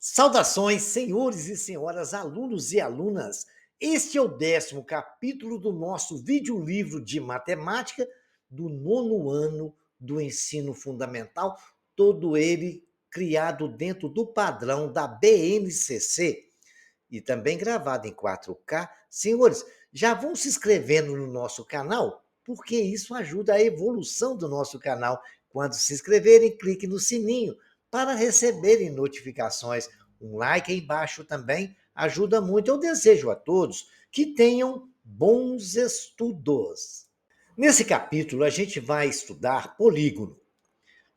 Saudações, senhores e senhoras, alunos e alunas. Este é o 10º capítulo do nosso videolivro de matemática do 9º ano do ensino fundamental, todo ele criado dentro do padrão da BNCC e também gravado em 4K. Senhores, já vão se inscrevendo no nosso canal, porque isso ajuda a evolução do nosso canal. Quando se inscreverem, clique no sininho para receberem notificações. Um like aí embaixo também ajuda muito. Eu desejo a todos que tenham bons estudos. Nesse capítulo, a gente vai estudar polígono.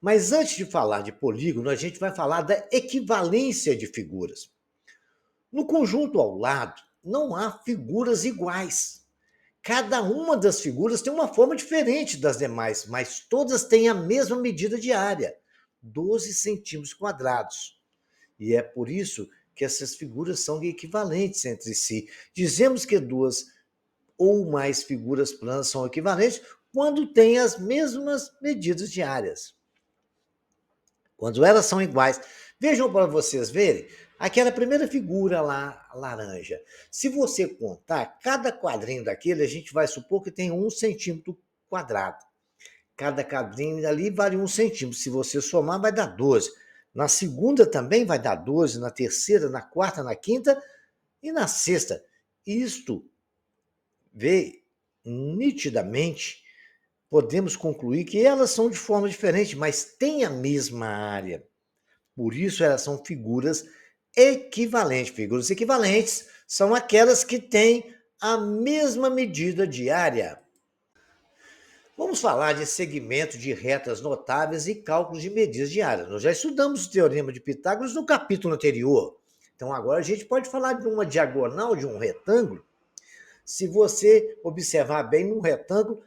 Mas antes de falar de polígono, a gente vai falar da equivalência de figuras. No conjunto ao lado, não há figuras iguais. Cada uma das figuras tem uma forma diferente das demais, mas todas têm a mesma medida de área, 12 centímetros quadrados. E é por isso que essas figuras são equivalentes entre si. Dizemos que duas ou mais figuras planas são equivalentes quando têm as mesmas medidas de áreas. Quando elas são iguais. Vejam para vocês verem, aquela primeira figura lá, laranja. Se você contar, cada quadrinho daquele, a gente vai supor que tem 1 centímetro quadrado. Cada quadrinho ali vale 1 centímetro. Se você somar, vai dar 12. Na segunda também vai dar 12, na terceira, na quarta, na quinta e na sexta. Isto vê nitidamente, podemos concluir que elas são de forma diferente, mas têm a mesma área. Por isso, elas são figuras equivalentes. Figuras equivalentes são aquelas que têm a mesma medida de área. Vamos falar de segmento de retas notáveis e cálculos de medidas de área. Nós já estudamos o teorema de Pitágoras no capítulo anterior. Então, agora a gente pode falar de uma diagonal de um retângulo. Se você observar bem no retângulo,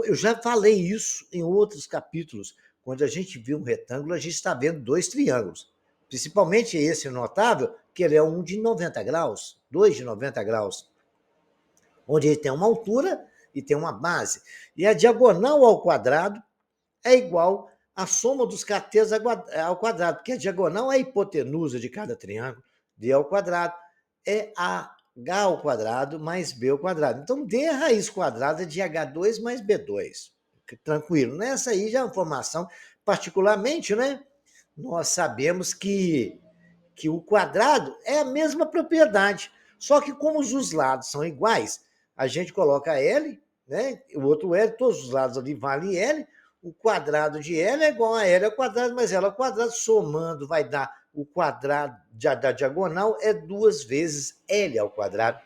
eu já falei isso em outros capítulos. Quando a gente vê um retângulo, a gente está vendo 2 triângulos. Principalmente esse notável, que ele é um de 90 graus, 2 de 90 graus, onde ele tem uma altura e tem uma base. E a diagonal ao quadrado é igual à soma dos catetos ao quadrado, porque a diagonal é a hipotenusa de cada triângulo. D ao quadrado é a h ao quadrado mais b ao quadrado. Então, d raiz quadrada de h2 mais b2. Tranquilo. Nessa aí já é uma informação, particularmente, né? Nós sabemos que o quadrado é a mesma propriedade. Só que como os lados são iguais, a gente coloca L, né? O outro L, todos os lados ali valem L, o quadrado de L é igual a L ao quadrado, mas L ao quadrado somando vai dar o quadrado da diagonal é 2 vezes L ao quadrado.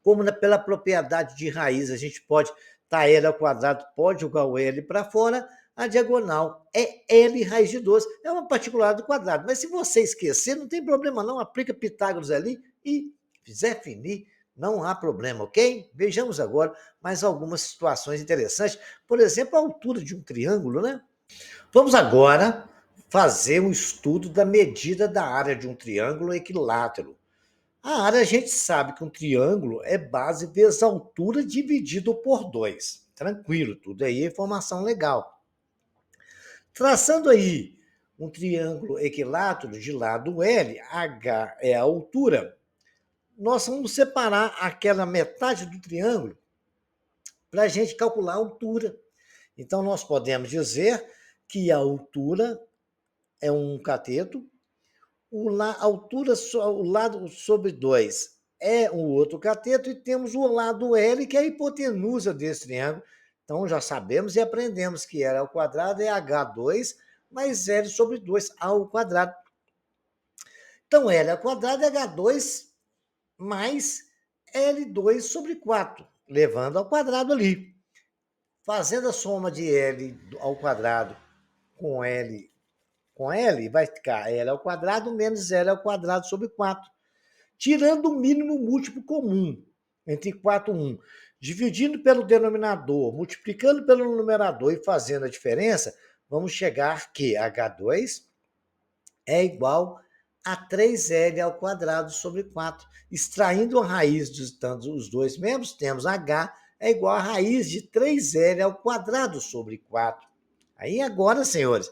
Como pela propriedade de raiz, a gente pode L ao quadrado, pode jogar o L para fora, a diagonal é L raiz de 12. É uma particular do quadrado. Mas se você esquecer, não tem problema não. Aplica Pitágoras ali e fizer finir, não há problema, ok? Vejamos agora mais algumas situações interessantes. Por exemplo, a altura de um triângulo, né? Vamos agora fazer um estudo da medida da área de um triângulo equilátero. A área, a gente sabe que um triângulo é base vezes altura dividido por 2. Tranquilo, tudo aí é informação legal. Traçando aí um triângulo equilátero de lado L, H é a altura, nós vamos separar aquela metade do triângulo para a gente calcular a altura. Então, nós podemos dizer que a altura é um cateto, a altura, o lado sobre 2 é um outro cateto e temos o lado L, que é a hipotenusa desse triângulo. Então, já sabemos e aprendemos que L ao quadrado é H2 mais L sobre 2 ao quadrado. Então, L ao quadrado é H2 mais L2 sobre 4, levando ao quadrado ali. Fazendo a soma de L ao quadrado com L, vai ficar L ao quadrado menos L ao quadrado sobre 4. Tirando o mínimo múltiplo comum entre 4 e 1. Dividindo pelo denominador, multiplicando pelo numerador e fazendo a diferença, vamos chegar que H2 é igual a 3L ao quadrado sobre 4. Extraindo a raiz dos dois membros, temos H é igual a raiz de 3L ao quadrado sobre 4. Aí agora, senhores,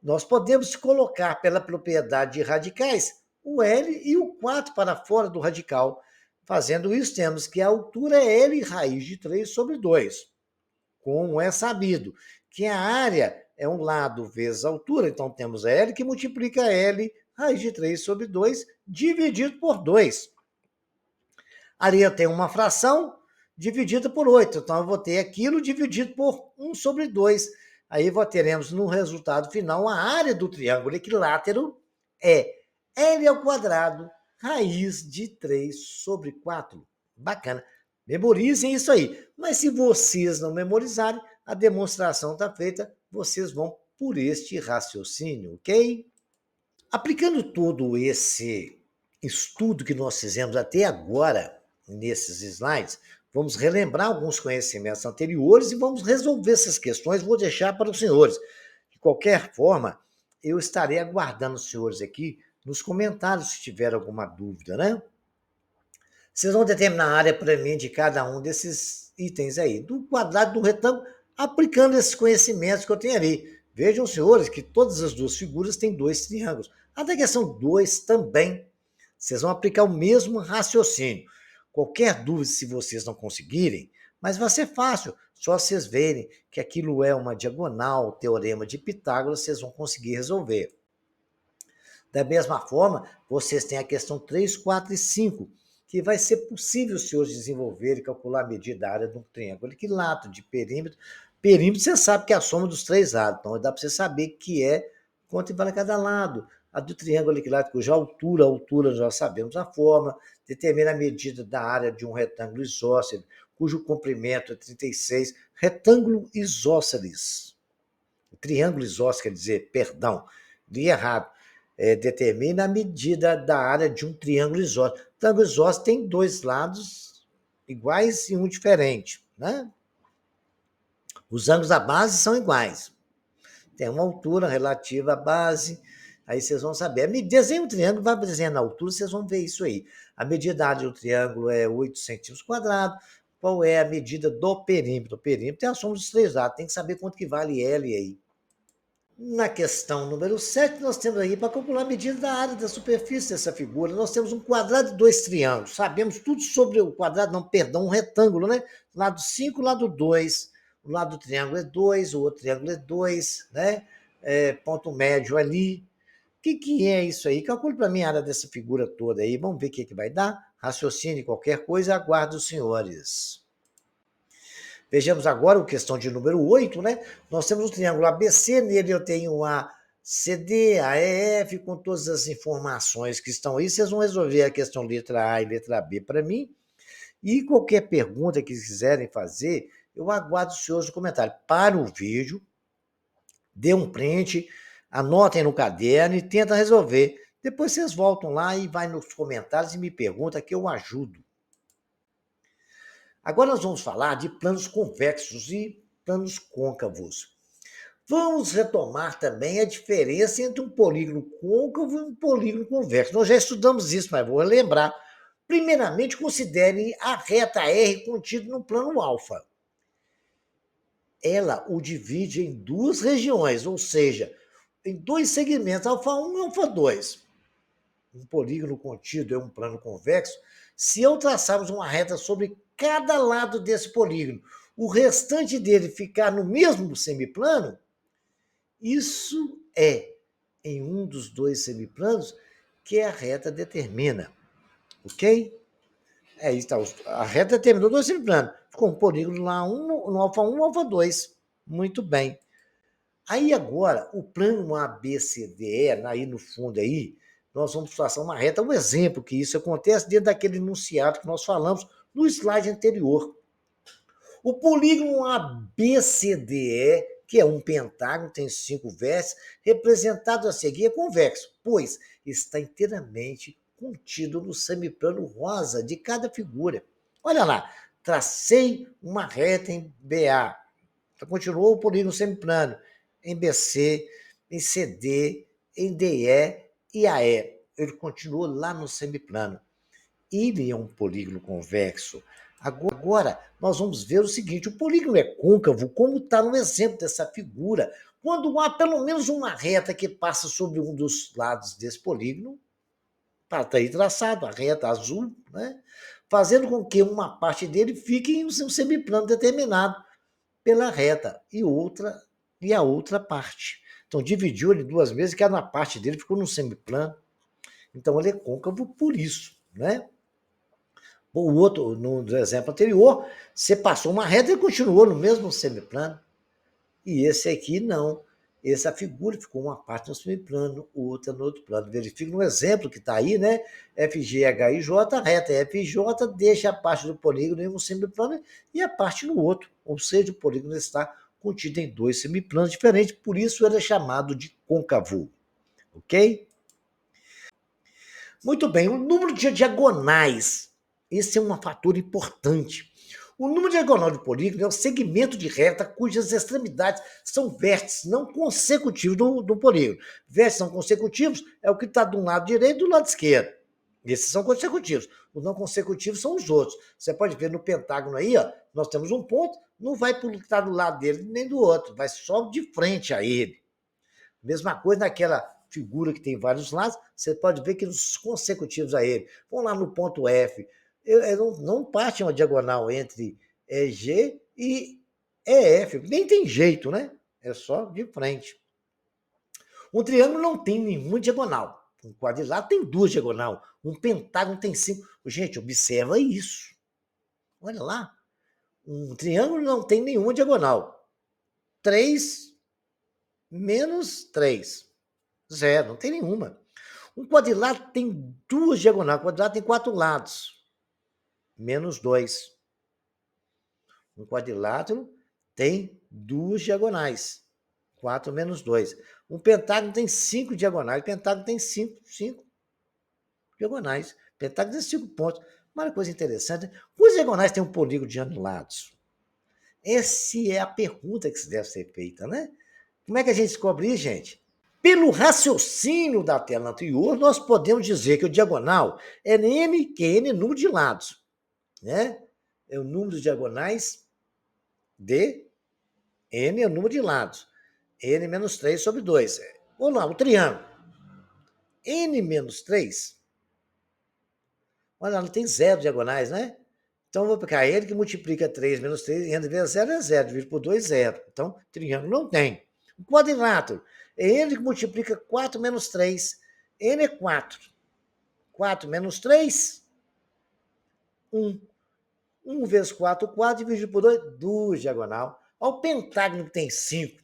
nós podemos colocar pela propriedade de radicais o L e o 4 para fora do radical. Fazendo isso, temos que a altura é L raiz de 3 sobre 2. Como é sabido que a área é um lado vezes a altura, então temos a L que multiplica L raiz de 3 sobre 2 dividido por 2. Ali eu tenho uma fração dividida por 8. Então, eu vou ter aquilo dividido por 1 sobre 2. Aí teremos no resultado final a área do triângulo equilátero é L ao quadrado raiz de 3 sobre 4. Bacana. Memorizem isso aí. Mas se vocês não memorizarem, a demonstração está feita, vocês vão por este raciocínio, ok? Aplicando todo esse estudo que nós fizemos até agora, nesses slides, vamos relembrar alguns conhecimentos anteriores e vamos resolver essas questões. Vou deixar para os senhores. De qualquer forma, eu estarei aguardando os senhores aqui nos comentários se tiver alguma dúvida, né? Vocês vão determinar a área para mim de cada um desses itens aí, do quadrado, do retângulo, aplicando esses conhecimentos que eu tenho ali. Vejam, senhores, que todas as duas figuras têm dois triângulos. A da questão 2 também. Vocês vão aplicar o mesmo raciocínio. Qualquer dúvida, se vocês não conseguirem, mas vai ser fácil. Só vocês verem que aquilo é uma diagonal, teorema de Pitágoras, vocês vão conseguir resolver. Da mesma forma, vocês têm a questão 3, 4 e 5, que vai ser possível os senhores desenvolver e calcular a medida da área de um triângulo equilátero, de perímetro. Perímetro, você sabe que é a soma dos três lados, então dá para você saber que é quanto vale cada lado. A do triângulo equilátero, cuja altura nós já sabemos a fórmula, determina a medida da área de um retângulo isósceles, cujo comprimento é 36, retângulo isósceles. Triângulo isósceles, quer dizer, perdão, li errado. Determina a medida da área de um triângulo isósceles. O triângulo isósceles tem dois lados iguais e um diferente, né? Os ângulos da base são iguais. Tem uma altura relativa à base, aí vocês vão saber. Desenha um triângulo, vai desenhando a altura, vocês vão ver isso aí. A medida da área do triângulo é 8 centímetros quadrados. Qual é a medida do perímetro? O perímetro é a soma dos três lados, tem que saber quanto que vale L aí. Na questão número 7, nós temos aí para calcular a medida da área da superfície dessa figura. Nós temos um quadrado e dois triângulos. Sabemos tudo sobre o quadrado, não, perdão, um retângulo, né? Lado 5, lado 2. O lado do triângulo é 2, o outro triângulo é 2, né? Ponto médio ali. O que é isso aí? Calcule para mim a área dessa figura toda aí. Vamos ver o que vai dar. Raciocine qualquer coisa, aguardo os senhores. Vejamos agora a questão de número 8, né? Nós temos um triângulo ABC, nele eu tenho a CD, a EF, com todas as informações que estão aí. Vocês vão resolver a questão letra A e letra B para mim. E qualquer pergunta que quiserem fazer, eu aguardo os senhores no comentário. Para o vídeo, dê um print, anotem no caderno e tentem resolver. Depois vocês voltam lá e vai nos comentários e me perguntam que eu ajudo. Agora nós vamos falar de planos convexos e planos côncavos. Vamos retomar também a diferença entre um polígono côncavo e um polígono convexo. Nós já estudamos isso, mas vou lembrar. Primeiramente, considere a reta R contida no plano alfa. Ela o divide em duas regiões, ou seja, em dois segmentos, alfa 1 e alfa 2. Um polígono contido é um plano convexo. Se eu traçarmos uma reta sobre cada lado desse polígono, o restante dele ficar no mesmo semiplano, isso é em um dos dois semiplanos que a reta determina, ok? Aí está, a reta determinou dois semiplanos. Ficou um polígono lá, no alfa 1 e alfa 2. Muito bem. Aí agora, o plano ABCDE, aí no fundo aí, nós vamos traçar uma reta, um exemplo que isso acontece dentro daquele enunciado que nós falamos no slide anterior. O polígono ABCDE, que é um pentágono, tem 5 vértices, representado a seguir é convexo, pois está inteiramente contido no semiplano rosa de cada figura. Olha lá, tracei uma reta em BA, continuou o polígono semiplano, em BC, em CD, em DE e AE. Ele continuou lá no semiplano. Ele é um polígono convexo. Agora, nós vamos ver o seguinte: o polígono é côncavo, como está no exemplo dessa figura, quando há pelo menos uma reta que passa sobre um dos lados desse polígono, está aí traçado, a reta azul, né? Fazendo com que uma parte dele fique em um semiplano determinado pela reta e a outra parte. Então, dividiu ele duas vezes, cada parte dele ficou num semiplano. Então, ele é côncavo por isso, né? O outro, no exemplo anterior, você passou uma reta e continuou no mesmo semiplano. E esse aqui não. Essa figura ficou uma parte no semiplano, outra no outro plano. Verifique no exemplo que está aí, né? FG, H e J, a reta FJ deixa a parte do polígono em um semiplano e a parte no outro. Ou seja, o polígono está contido em dois semiplanos diferentes, por isso ele é chamado de côncavo. Ok? Muito bem, o número de diagonais. Esse é um fator importante. O número diagonal de polígono é o segmento de reta cujas extremidades são vértices não consecutivos do polígono. Vértices não consecutivos é o que está do lado direito e do lado esquerdo. Esses são consecutivos. Os não consecutivos são os outros. Você pode ver no pentágono aí, ó, nós temos um ponto, não vai estar do lado dele nem do outro, vai só de frente a ele. Mesma coisa naquela figura que tem vários lados, você pode ver que os consecutivos a ele. Vamos lá no ponto F. Não parte uma diagonal entre EG e EF. Nem tem jeito, né? É só de frente. Um triângulo não tem nenhuma diagonal. Um quadrilátero tem duas diagonais. Um pentágono tem cinco. Gente, observa isso. Olha lá. Um triângulo não tem nenhuma diagonal. 3 menos 3. Zero, não tem nenhuma. Um quadrilátero tem duas diagonais. Um quadrilátero tem 4 lados. Menos 2. Um quadrilátero tem duas diagonais. 4 menos 2. Um pentágono tem 5 diagonais. O pentágono tem 5 diagonais. O pentágono tem 5 pontos. Uma coisa interessante. Quantos diagonais tem um polígono de lados? Essa é a pergunta que deve ser feita, né? Como é que a gente descobre isso, gente? Pelo raciocínio da tela anterior, nós podemos dizer que o diagonal é n, que é n número de lados, né? É o número de diagonais de n é o número de lados. N menos 3 sobre 2. Vamos lá, o triângulo. N menos 3. Olha, não tem zero diagonais, né? Então, eu vou pegar ele que multiplica 3 menos 3, n vezes 0 é 0, dividido por 2, 0. Então, triângulo não tem. O quadrilátero é n que multiplica 4 menos 3. N é 4. 4 menos 3, 1. 1 vezes 4, 4, dividido por 2, 2 diagonal. Olha o pentágono que tem 5.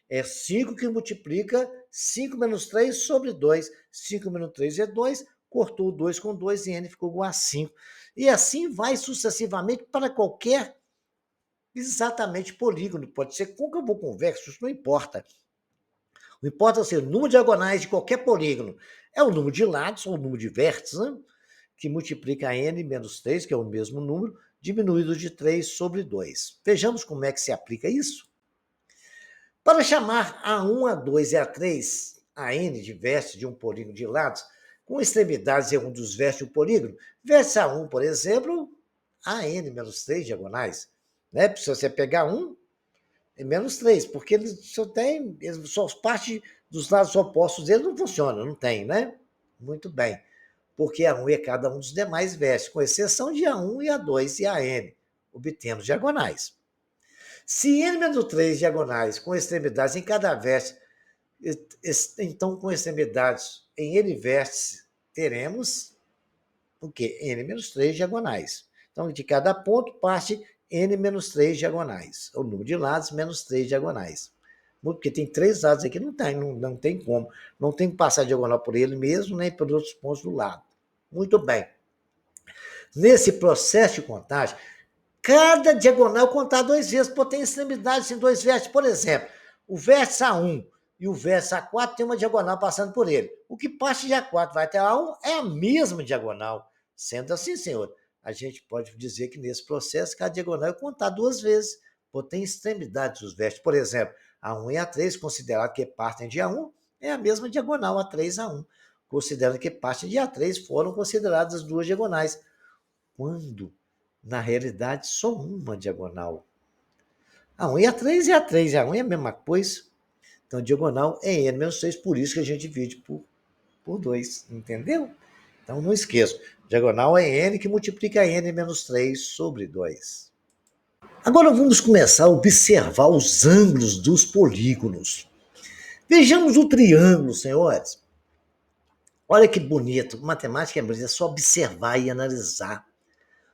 É 5 que multiplica 5 menos 3 sobre 2. 5 menos 3 é 2, cortou 2 com 2 e n ficou igual a 5. E assim vai sucessivamente para qualquer exatamente polígono. Pode ser côncavo ou convexo, isso não importa. O importa é ser o número de diagonais de qualquer polígono. É o número de lados ou o número de vértices, né? Que multiplica n menos 3, que é o mesmo número, diminuído de 3 sobre 2. Vejamos como é que se aplica isso. Para chamar A1, A2 e A3, a n de vértices de um polígono de lados, com extremidades em um dos vértices do polígono, vértice A1, por exemplo, AN menos 3 diagonais. Né? Se você pegar 1, é menos 3, porque ele só parte dos lados opostos dele não funciona, não tem, né? Muito bem. Porque A1 é cada um dos demais vértices, com exceção de A1 e A2 e AN. Obtemos diagonais. Se n menos 3 diagonais com extremidades em cada vértice, então com extremidades em n vértices, teremos o quê? N menos 3 diagonais. Então, de cada ponto parte n menos 3 diagonais. O número de lados menos 3 diagonais. Porque tem 3 lados aqui, não tem como. Não tem que passar diagonal por ele mesmo, nem por outros pontos do lado. Muito bem. Nesse processo de contagem, cada diagonal contar 2 vezes, porque tem extremidades em 2 vértices. Por exemplo, o vértice A1 e o vértice A4 tem uma diagonal passando por ele. O que parte de A4 vai até A1 é a mesma diagonal. Sendo assim, senhor, a gente pode dizer que nesse processo cada diagonal é contar 2 vezes, porque tem extremidades dos vértices. Por exemplo, A1 e A3, considerado que partem de A1, é a mesma diagonal A3 A1. Considerando que partem de A3, foram consideradas as duas diagonais. Quando Na realidade, só uma diagonal. A 1 e a 3 e a 3 e a 1 é a mesma coisa. Então, diagonal é n menos 6, por isso que a gente divide por 2, entendeu? Então, não esqueça, diagonal é n que multiplica n menos 3 sobre 2. Agora vamos começar a observar os ângulos dos polígonos. Vejamos o triângulo, senhores. Olha que bonito, matemática é bonita, é só observar e analisar.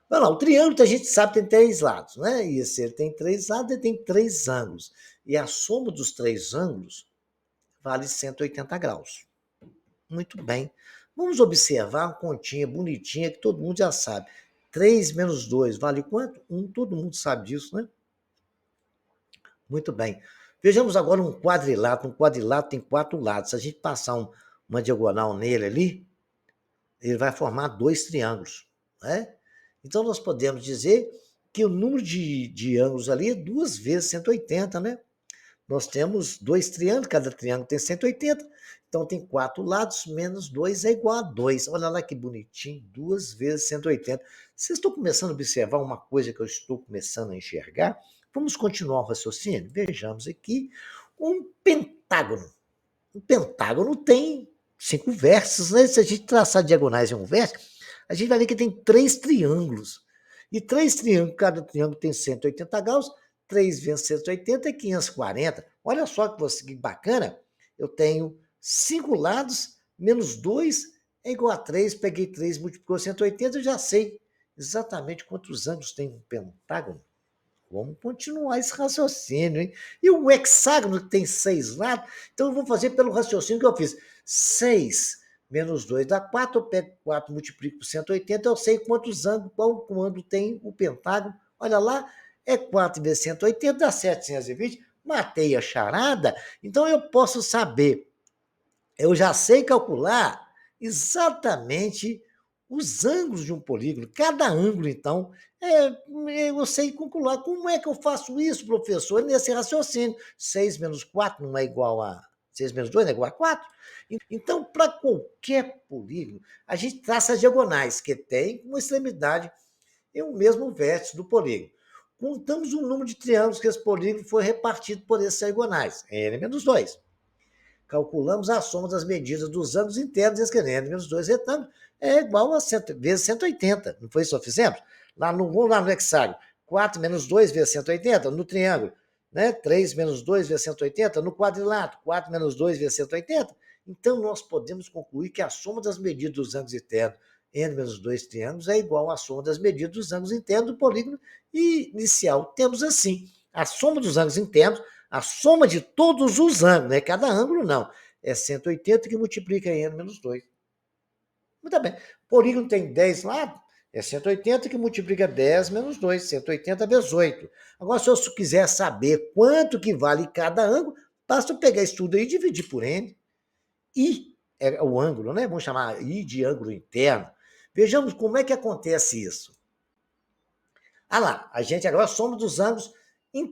Olha lá, o triângulo a gente sabe tem 3 lados, né? E se ele tem 3 lados, ele tem 3 ângulos. E a soma dos 3 ângulos vale 180 graus. Muito bem. Vamos observar uma continha bonitinha que todo mundo já sabe. 3 menos 2 vale quanto? 1, todo mundo sabe disso, né? Muito bem. Vejamos agora um quadrilátero. Um quadrilátero tem 4 lados. Se a gente passar uma diagonal nele ali, ele vai formar 2 triângulos, né? Então, nós podemos dizer que o número de ângulos ali é 2 vezes 180, né? Nós temos 2 triângulos, cada triângulo tem 180, então tem 4 lados, menos 2 é igual a 2. Olha lá que bonitinho, 2 vezes 180. Vocês estão começando a observar uma coisa que eu estou começando a enxergar? Vamos continuar o raciocínio? Vejamos aqui um pentágono. Um pentágono tem 5 vértices, né? Se a gente traçar diagonais em um vértice, a gente vai ver que tem 3 triângulos. E 3 triângulos, cada triângulo tem 180 graus, 3 vezes 180 é 540. Olha só que bacana. Eu tenho 5 lados, menos 2 é igual a 3. Peguei 3, multiplicou 180, eu já sei exatamente quantos ângulos tem um pentágono. Vamos continuar esse raciocínio, hein? E o hexágono que tem 6 lados, então eu vou fazer pelo raciocínio que eu fiz. 6 menos 2 dá 4, eu pego 4, multiplico por 180, eu sei quantos ângulos, qual ângulo tem o pentágono. Olha lá, é 4 vezes 180, dá 720. Matei a charada, então eu posso saber, eu já sei calcular exatamente os ângulos de um polígono. Cada ângulo, então, eu sei calcular. Como é que eu faço isso, professor? Nesse raciocínio. 6 menos 4 não é igual a... 6 menos 2 não é igual a 4? Então, para qualquer polígono, a gente traça as diagonais, que tem uma extremidade e o mesmo vértice do polígono. Contamos o número de triângulos que esse polígono foi repartido por esses diagonais, n menos 2. Calculamos a soma das medidas dos ângulos internos e esquerdos menos 2 retângulos é igual a 100 vezes 180. Não foi isso que fizemos? Vamos lá no hexágono. 4 menos 2 vezes 180 no triângulo. Né? 3 menos 2 vezes 180 no quadrilátero. 4 menos 2 vezes 180. Então, nós podemos concluir que a soma das medidas dos ângulos internos n menos 2 triângulos é igual à soma das medidas dos ângulos internos do polígono inicial. Temos assim, a soma dos ângulos internos, a soma de todos os ângulos, né? Cada ângulo não. É 180 que multiplica n menos 2. Muito bem. O polígono tem 10 lados, é 180 que multiplica 10 menos 2, 180 vezes 8. Agora, se eu quiser saber quanto que vale cada ângulo, basta eu pegar isso tudo aí e dividir por n. I é o ângulo, né? Vamos chamar I de ângulo interno. Vejamos como é que acontece isso. Ah lá, a gente agora soma dos ângulos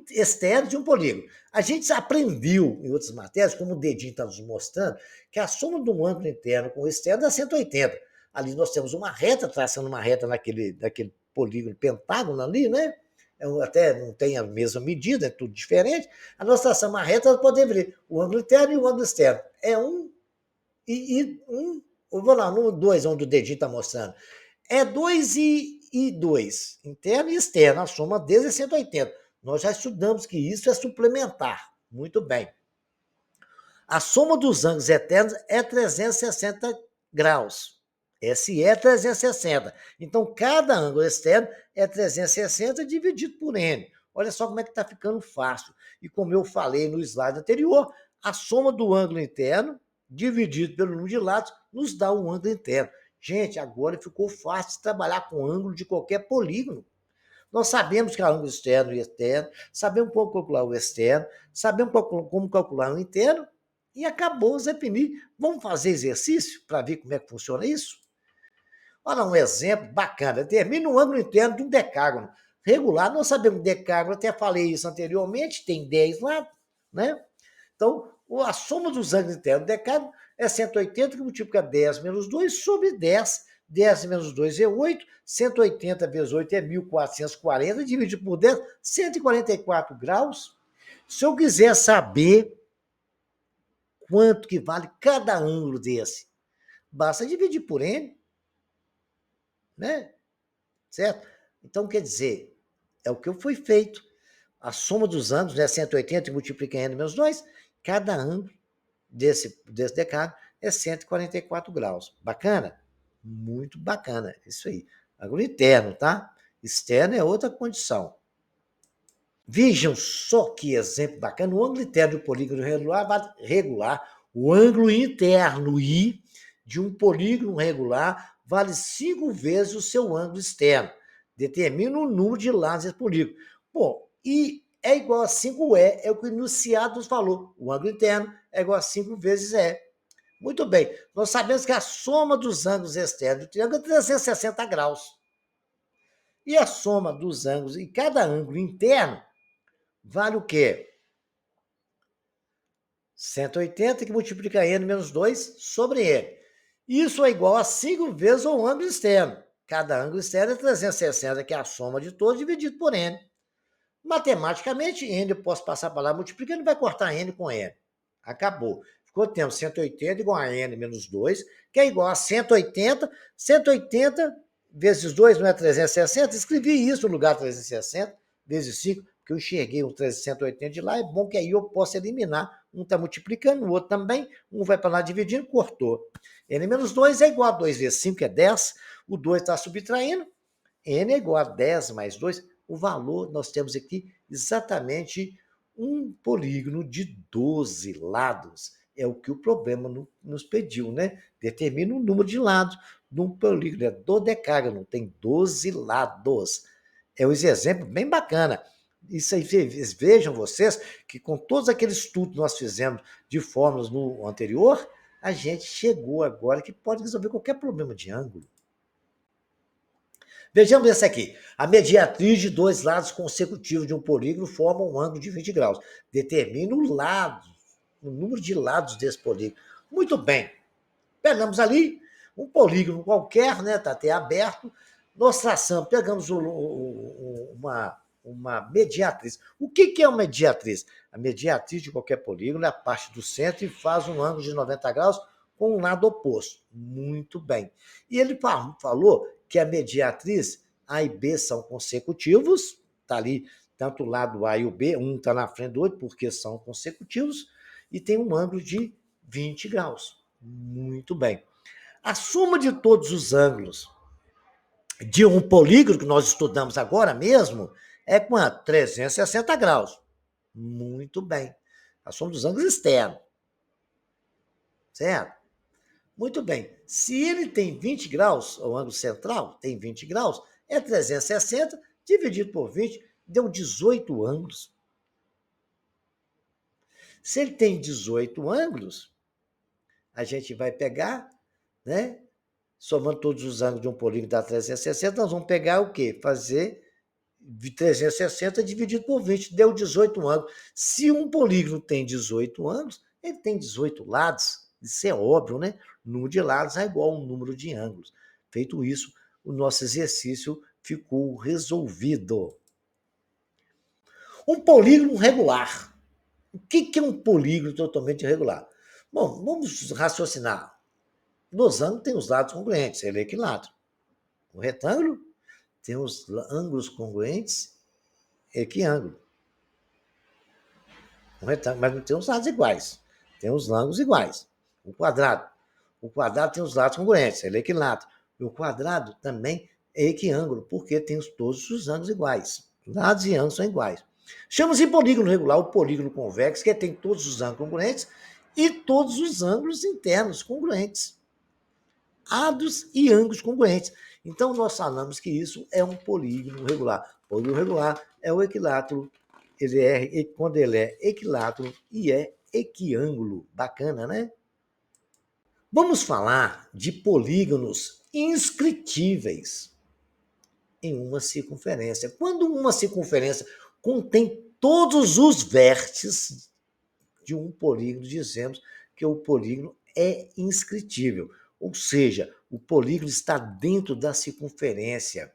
externos de um polígono. A gente aprendeu em outras matérias, como o dedinho está nos mostrando, que a soma de um ângulo interno com o externo dá 180. Ali nós temos uma reta, traçando uma reta naquele polígono pentágono ali, né? Até não tem a mesma medida, é tudo diferente. A nós traçamos uma reta, nós podemos ver o ângulo interno e o ângulo externo. É vou lá, no 2, onde o dedinho está mostrando. É 2 e 2, interno e externo, a soma deles é 180. Nós já estudamos que isso é suplementar. Muito bem. A soma dos ângulos eternos é 360 graus. Esse é 360. Então, cada ângulo externo é 360 dividido por n. Olha só como é que está ficando fácil. E como eu falei no slide anterior, a soma do ângulo interno dividido pelo número de lados nos dá um ângulo interno. Gente, agora ficou fácil de trabalhar com ângulo de qualquer polígono. Nós sabemos que há ângulo externo e externo, sabemos como calcular o externo, sabemos como calcular o interno, e acabou de definir. Vamos fazer exercício para ver como é que funciona isso? Olha um exemplo bacana. Determina um ângulo interno de um decágono. Regular, nós sabemos que decágono, até falei isso anteriormente, tem 10 lados, né? Então, a soma dos ângulos internos do decágono é 180, que multiplica 10 menos 2 sobre 10. 10 menos 2 é 8, 180 vezes 8 é 1.440, dividido por 10, 144 graus. Se eu quiser saber quanto que vale cada ângulo desse, basta dividir por n, né? Certo? Então, quer dizer, é o que foi feito. A soma dos ângulos, né, 180 e multiplica em n menos 2, cada ângulo desse decágono é 144 graus. Bacana? Muito bacana, isso aí. Ângulo interno, tá? Externo é outra condição. Vejam só que exemplo bacana. O ângulo interno do polígono regular, o ângulo interno I de um polígono regular vale 5 vezes o seu ângulo externo. Determina o número de lados desse polígono. Bom, I é igual a 5E, é o que o enunciado nos falou. O ângulo interno é igual a 5 vezes E. Muito bem, nós sabemos que a soma dos ângulos externos do triângulo é 360 graus. E a soma dos ângulos em cada ângulo interno vale o quê? 180 que multiplica n menos 2 sobre n. Isso é igual a 5 vezes o ângulo externo. Cada ângulo externo é 360, que é a soma de todos, dividido por n. Matematicamente, n eu posso passar para lá multiplicando, vai cortar n com n. Acabou. Ficou tempo 180 igual a n menos 2, que é igual a 180. 180 vezes 2 não é 360? Escrevi isso no lugar de 360, vezes 5, porque eu enxerguei um 380 de lá, é bom que aí eu posso eliminar. Um está multiplicando, o outro também, um vai para lá dividindo, cortou. N menos 2 é igual a 2 vezes 5, é 10. O 2 está subtraindo, n é igual a 10 mais 2. O valor, nós temos aqui exatamente um polígono de 12 lados. É o que o problema nos pediu, né? Determina o número de lados de um polígono. É dodecágono, tem 12 lados. É um exemplo bem bacana. Isso aí, vejam vocês que com todos aqueles estudos que nós fizemos de fórmulas no anterior, a gente chegou agora que pode resolver qualquer problema de ângulo. Vejamos esse aqui. A mediatriz de dois lados consecutivos de um polígono forma um ângulo de 20 graus. Determina o número de lados desse polígono. Muito bem. Pegamos ali um polígono qualquer, né? Está até aberto. Nós traçamos, pegamos uma mediatriz. O que é uma mediatriz? A mediatriz de qualquer polígono é a parte do centro e faz um ângulo de 90 graus com um lado oposto. Muito bem. E ele falou que a mediatriz A e B são consecutivos, está ali tanto o lado A e o B, um está na frente do outro porque são consecutivos, e tem um ângulo de 20 graus. Muito bem. A soma de todos os ângulos de um polígono que nós estudamos agora mesmo é quanto? 360 graus. Muito bem. A soma dos ângulos externos. Certo? Muito bem. Se ele tem 20 graus, o ângulo central tem 20 graus, é 360 dividido por 20, deu 18 ângulos. Se ele tem 18 ângulos, a gente vai pegar, né? Somando todos os ângulos de um polígono dá 360, nós vamos pegar o quê? Fazer 360 dividido por 20, deu 18 ângulos. Se um polígono tem 18 ângulos, ele tem 18 lados. Isso é óbvio, né? O número de lados é igual ao número de ângulos. Feito isso, o nosso exercício ficou resolvido. Um polígono regular. O que é um polígono totalmente irregular? Bom, vamos raciocinar. Nos ângulos tem os lados congruentes, ele é equilátero. O retângulo tem os ângulos congruentes, equiângulo. Um retângulo, mas não tem os lados iguais. Tem os ângulos iguais. O quadrado tem os lados congruentes, ele é equilátero. E o quadrado também é equiângulo, porque tem todos os ângulos iguais. Lados e ângulos são iguais. Chama-se polígono regular o polígono convexo, que tem todos os ângulos congruentes e todos os ângulos internos congruentes. Lados e ângulos congruentes. Então, nós falamos que isso é um polígono regular. O polígono regular é o equilátero, quando ele é equilátero e é equiângulo. Bacana, né? Vamos falar de polígonos inscritíveis em uma circunferência. Quando uma circunferência contém todos os vértices de um polígono, dizemos que o polígono é inscritível. ou seja, o polígono está dentro da circunferência.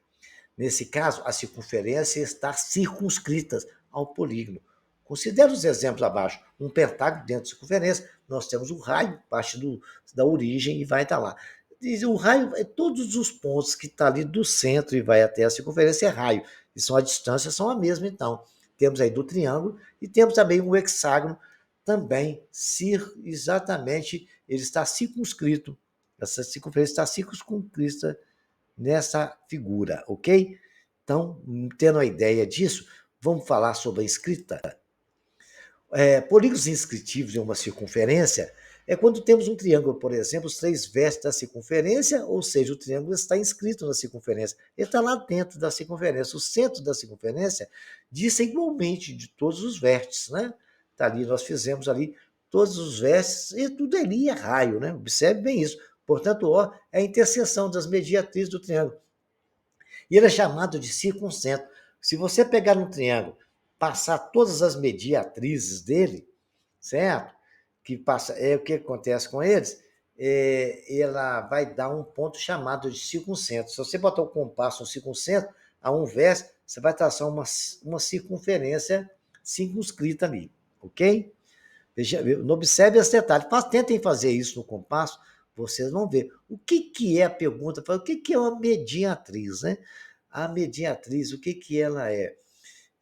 Nesse caso, a circunferência está circunscrita ao polígono. Considere os exemplos abaixo. Um pentágono dentro da circunferência, nós temos o raio, parte da origem e vai estar lá. O raio é todos os pontos que estão ali do centro e vai até a circunferência é raio. E são a distância, são a mesma, então. Temos aí do triângulo e temos também o hexágono, também exatamente, ele está circunscrito. Essa circunferência está circunscrita nessa figura, ok? Então, tendo a ideia disso, vamos falar sobre a inscrita. Polígonos inscritivos em uma circunferência é quando temos um triângulo, por exemplo, os três vértices da circunferência, ou seja, o triângulo está inscrito na circunferência. Ele está lá dentro da circunferência. O centro da circunferência diz igualmente de todos os vértices, né? Tá ali, nós fizemos ali todos os vértices e tudo ali é raio, né? Observe bem isso. Portanto, O é a interseção das mediatrizes do triângulo. E ele é chamado de circuncentro. Se você pegar um triângulo, passar todas as mediatrizes dele, certo? Que passa, o que acontece com eles? Ela vai dar um ponto chamado de circuncentro. Se você botar o compasso no circuncentro, a um vértice, você vai traçar uma circunferência circunscrita ali, ok? Veja, não observe esse detalhe. Tentem fazer isso no compasso, vocês vão ver. O que é a pergunta? O que é uma mediatriz, né? A mediatriz, o que ela é?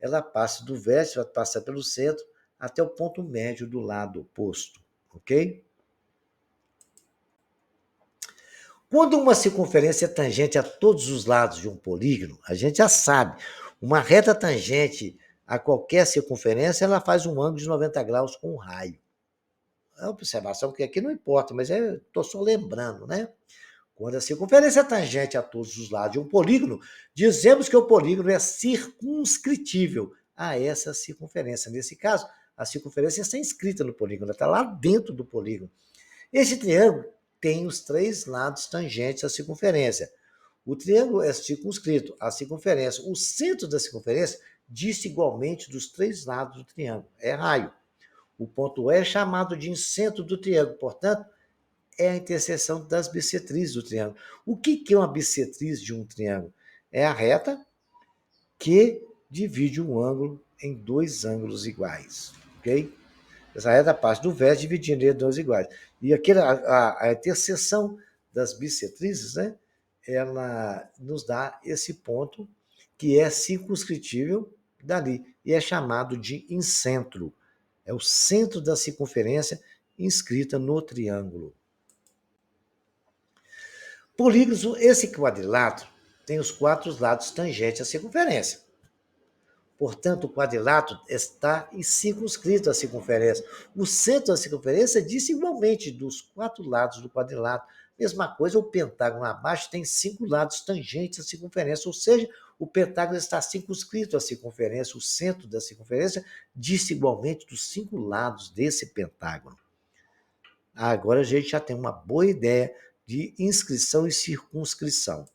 Ela passa do vértice, vai passar pelo centro, até o ponto médio do lado oposto, ok? Quando uma circunferência é tangente a todos os lados de um polígono, a gente já sabe, uma reta tangente a qualquer circunferência, ela faz um ângulo de 90 graus com um raio. É uma observação que aqui não importa, mas estou só lembrando, né? Quando a circunferência é tangente a todos os lados de um polígono, dizemos que o polígono é circunscritível a essa circunferência. Nesse caso, a circunferência está inscrita no polígono, ela está lá dentro do polígono. Este triângulo tem os três lados tangentes à circunferência. O triângulo é circunscrito à circunferência. O centro da circunferência diz igualmente dos três lados do triângulo. É raio. O ponto E é chamado de incentro do triângulo, portanto, é a interseção das bissetrizes do triângulo. O que é uma bissetriz de um triângulo? É a reta que divide um ângulo em dois ângulos iguais, ok? Essa reta parte do vértice dividindo em dois iguais. E a interseção das bissetrizes, né, ela nos dá esse ponto que é circunscritível dali e é chamado de incentro. É o centro da circunferência inscrita no triângulo. Polígonos, esse quadrilátero tem os quatro lados tangentes à circunferência. Portanto, o quadrilátero está circunscrito à circunferência. O centro da circunferência diz igualmente dos quatro lados do quadrilátero. Mesma coisa, o pentágono abaixo tem 5 lados tangentes à circunferência, ou seja, o pentágono está circunscrito à circunferência. O centro da circunferência diz igualmente dos 5 lados desse pentágono. Agora a gente já tem uma boa ideia de inscrição e circunscrição.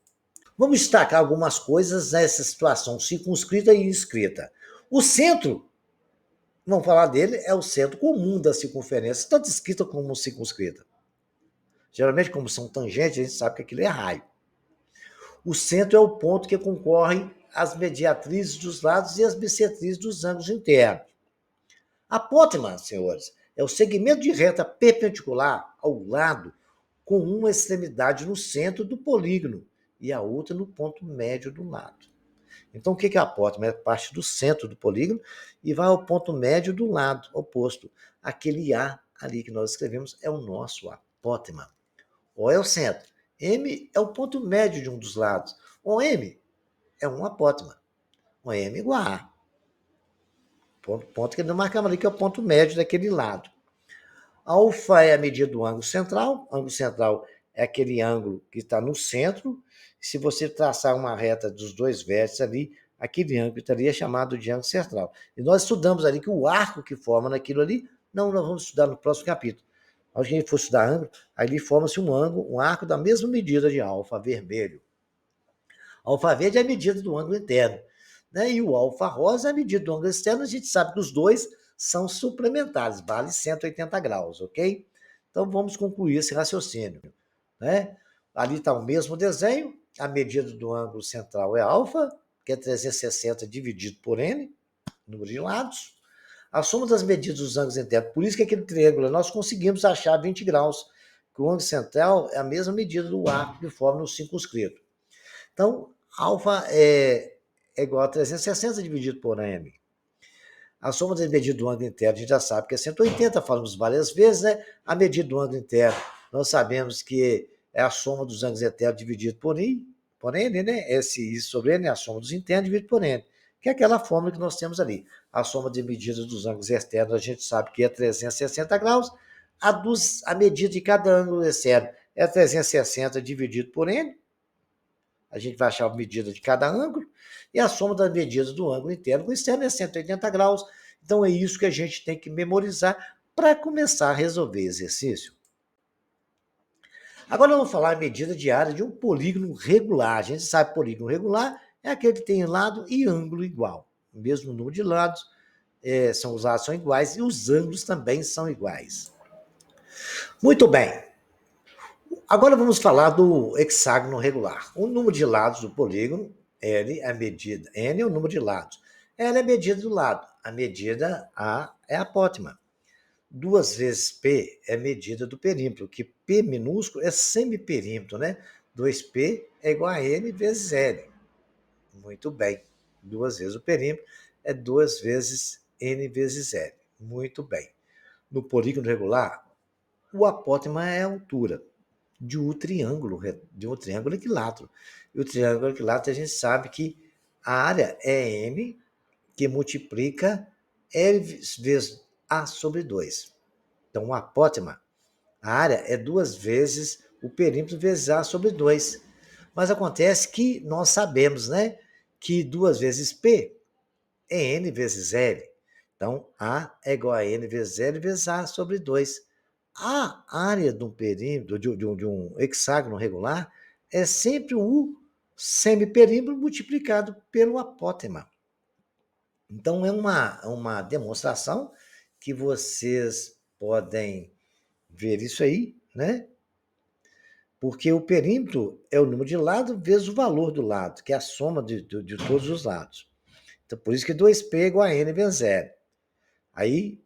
Vamos destacar algumas coisas nessa situação circunscrita e inscrita. O centro, vamos falar dele, é o centro comum da circunferência, tanto escrita como circunscrita. Geralmente, como são tangentes, a gente sabe que aquilo é raio. O centro é o ponto que concorre às mediatrizes dos lados e às bissetrizes dos ângulos internos. Apótema, senhores, é o segmento de reta perpendicular ao lado com uma extremidade no centro do polígono e a outra no ponto médio do lado. Então, o que é a apótema? É parte do centro do polígono e vai ao ponto médio do lado oposto. Aquele A ali que nós escrevemos é o nosso apótema. O é o centro. M é o ponto médio de um dos lados. O M é um apótema. O M igual a A. Ponto que nós marcamos ali, que é o ponto médio daquele lado. Alfa é a medida do ângulo central. O ângulo central é aquele ângulo que está no centro. Se você traçar uma reta dos dois vértices ali, aquele ângulo estaria chamado de ângulo central. E nós estudamos ali que o arco que forma naquilo ali, não, nós vamos estudar no próximo capítulo. Ao que a gente for estudar ângulo, ali forma-se um ângulo, um arco da mesma medida de alfa vermelho. Alfa verde é a medida do ângulo interno. Né? E o alfa rosa é a medida do ângulo externo. A gente sabe que os dois são suplementares, vale 180 graus, ok? Então vamos concluir esse raciocínio. né? Ali está o mesmo desenho, a medida do ângulo central é alfa, que é 360 dividido por n, número de lados. A soma das medidas dos ângulos internos, por isso que aquele triângulo, nós conseguimos achar 20 graus, que o ângulo central é a mesma medida do arco que forma o circunscrito. Então, alfa é igual a 360 dividido por m. A soma das medidas do ângulo interno, a gente já sabe que é 180, falamos várias vezes, né? A medida do ângulo interno, nós sabemos que é a soma dos ângulos internos dividido por n, né? I sobre n é a soma dos internos dividido por n, que é aquela fórmula que nós temos ali. A soma de medidas dos ângulos externos, a gente sabe que é 360 graus, a medida de cada ângulo externo é 360 dividido por n, a gente vai achar a medida de cada ângulo, e a soma das medidas do ângulo interno com o externo é 180 graus. Então é isso que a gente tem que memorizar para começar a resolver exercício. Agora vamos falar a medida de área de um polígono regular. A gente sabe que polígono regular é aquele que tem lado e ângulo igual. O mesmo número de lados, os lados são iguais e os ângulos também são iguais. Muito bem. Agora vamos falar do hexágono regular. O número de lados do polígono, L é a medida, N é o número de lados. L é a medida do lado, a medida A é a apótema. 2 vezes P é a medida do perímetro, que P minúsculo é semiperímetro, né? 2P é igual a N vezes L. Muito bem. 2 vezes o perímetro é 2 vezes N vezes L. Muito bem. No polígono regular, o apótema é a altura de um triângulo equilátero. E o triângulo equilátero, a gente sabe que a área é M, que multiplica L vezes A sobre 2. Então, o apótema, a área é 2 vezes o perímetro vezes A sobre 2. Mas acontece que nós sabemos, né, que 2 vezes P é N vezes L. Então, A é igual a N vezes L vezes A sobre 2. A área de um perímetro, de um hexágono regular, é sempre o semiperímetro multiplicado pelo apótema. Então, é uma demonstração que vocês podem ver isso aí, né? Porque o perímetro é o número de lado vezes o valor do lado, que é a soma de todos os lados. Então, por isso que 2P é igual a N vezes L. Aí,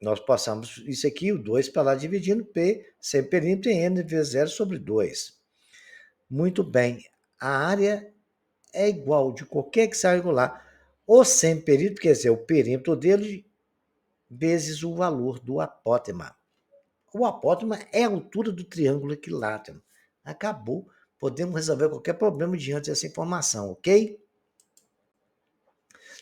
nós passamos isso aqui, o 2 para lá, dividindo P, sem perímetro, em N vezes 0 sobre 2. Muito bem. A área é igual de qualquer hexágono regular. O semiperímetro, quer dizer, o perímetro dele, vezes o valor do apótema. O apótema é a altura do triângulo equilátero. Acabou. Podemos resolver qualquer problema diante dessa informação, ok?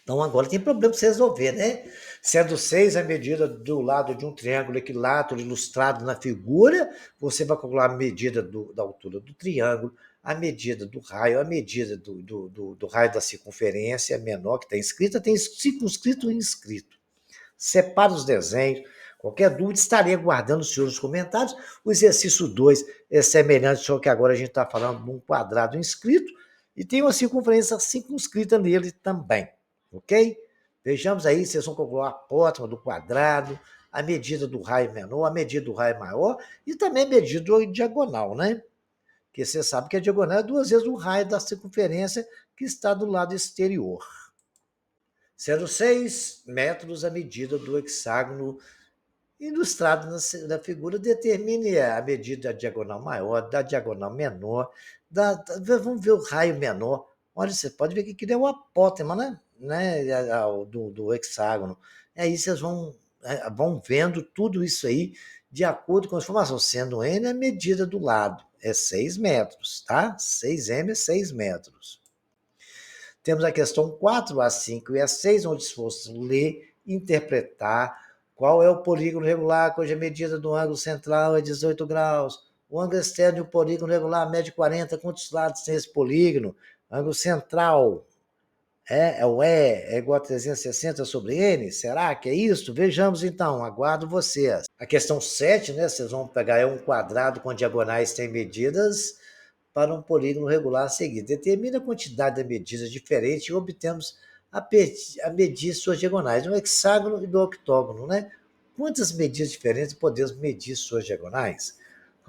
Então agora tem problema para você resolver, né? Sendo 6 a medida do lado de um triângulo equilátero ilustrado na figura, você vai calcular a medida da altura do triângulo, a medida do raio, a medida do raio da circunferência menor que está inscrita, tem circunscrito e inscrito. Separa os desenhos. Qualquer dúvida, estarei aguardando os senhores nos comentários. O exercício 2 é semelhante, só que agora a gente está falando de um quadrado inscrito e tem uma circunferência circunscrita nele também. Ok? Vejamos aí, vocês vão calcular a apótema do quadrado, a medida do raio menor, a medida do raio maior e também a medida do diagonal, né? Porque você sabe que a diagonal é 2 vezes o raio da circunferência que está do lado exterior. Sendo 6 metros a medida do hexágono ilustrado na figura, determine a medida da diagonal maior, da diagonal menor, vamos ver o raio menor. Olha, você pode ver que aqui é o apótema, né? Do hexágono. E aí vocês vão vendo tudo isso aí de acordo com a informação, sendo N a medida do lado, é 6 metros, tá? 6M é 6 metros. Temos a questão 4, a 5 e a 6, onde se fosse ler, interpretar qual é o polígono regular cuja medida do ângulo central é 18 graus. O ângulo externo de um polígono regular mede 40. Quantos lados tem esse polígono? Ângulo central o E é igual a 360 sobre N? Será que é isso? Vejamos então, aguardo vocês. A questão 7, né? Vocês vão pegar um quadrado com diagonais tem medidas para um polígono regular a seguir. Determina a quantidade de medidas diferentes e obtemos a medir suas diagonais, do hexágono e do octógono, né? Quantas medidas diferentes podemos medir suas diagonais?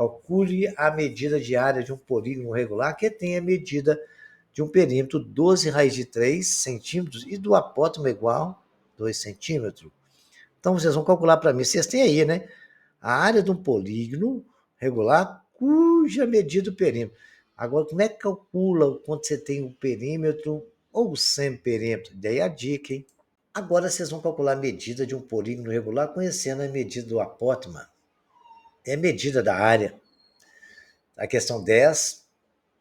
Calcule a medida de área de um polígono regular que tem a medida de um perímetro 12 raiz de 3 centímetros e do apótimo igual 2 centímetros. Então, vocês vão calcular para mim. Vocês têm aí, né? A área de um polígono regular cuja medida do perímetro. Agora, como é que calcula quando você tem o perímetro ou o semiperímetro? Daí a dica, hein? Agora, vocês vão calcular a medida de um polígono regular conhecendo a medida do apótema. É a medida da área. A questão 10,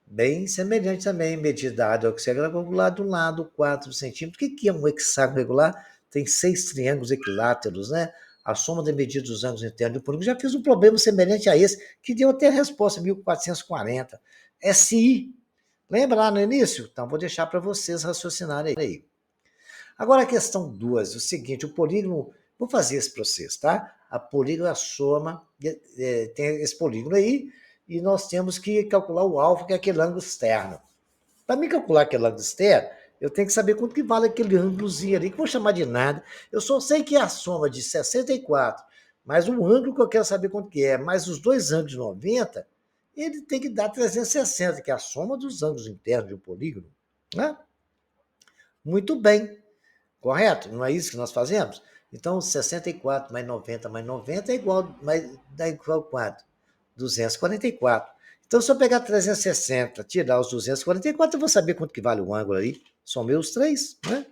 bem semelhante também, medida da área do hexágono calculado de um lado, 4 centímetros. O que é um hexágono regular? Tem 6 triângulos equiláteros, né? A soma da medida dos ângulos internos do polígono. Já fiz um problema semelhante a esse, que deu até a resposta 1440. SI. Lembra lá no início? Então, vou deixar para vocês raciocinarem aí. Agora, a questão 2, o seguinte, o polígono... Vou fazer esse processo, tá? A polígono é a soma, tem esse polígono aí, e nós temos que calcular o alfa, que é aquele ângulo externo. Para mim calcular aquele ângulo externo, eu tenho que saber quanto que vale aquele ângulozinho ali, que eu vou chamar de nada. Eu só sei que é a soma de 64, mais um ângulo que eu quero saber quanto que é, mais os dois ângulos de 90, ele tem que dar 360, que é a soma dos ângulos internos de um polígono. Né? Muito bem. Correto? Não é isso que nós fazemos? Então, 64 mais 90 é igual, dá igual a quanto? 244. Então, se eu pegar 360, tirar os 244, eu vou saber quanto que vale o ângulo aí. Somei os três, né?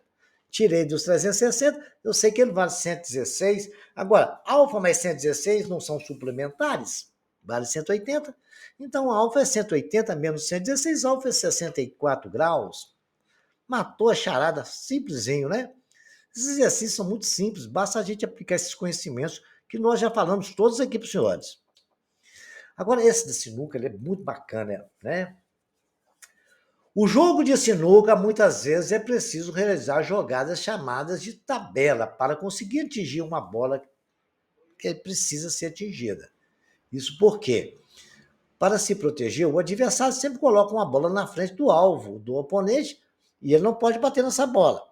Tirei dos 360, eu sei que ele vale 116. Agora, alfa mais 116 não são suplementares? Vale 180. Então, alfa é 180 menos 116, alfa é 64 graus. Matou a charada, simplesinho, né? Esses exercícios são muito simples, basta a gente aplicar esses conhecimentos que nós já falamos todos aqui para os senhores. Agora, esse da sinuca ele é muito bacana, né? O jogo de sinuca, muitas vezes, é preciso realizar jogadas chamadas de tabela para conseguir atingir uma bola que precisa ser atingida. Isso porque, para se proteger, o adversário sempre coloca uma bola na frente do alvo, do oponente, e ele não pode bater nessa bola.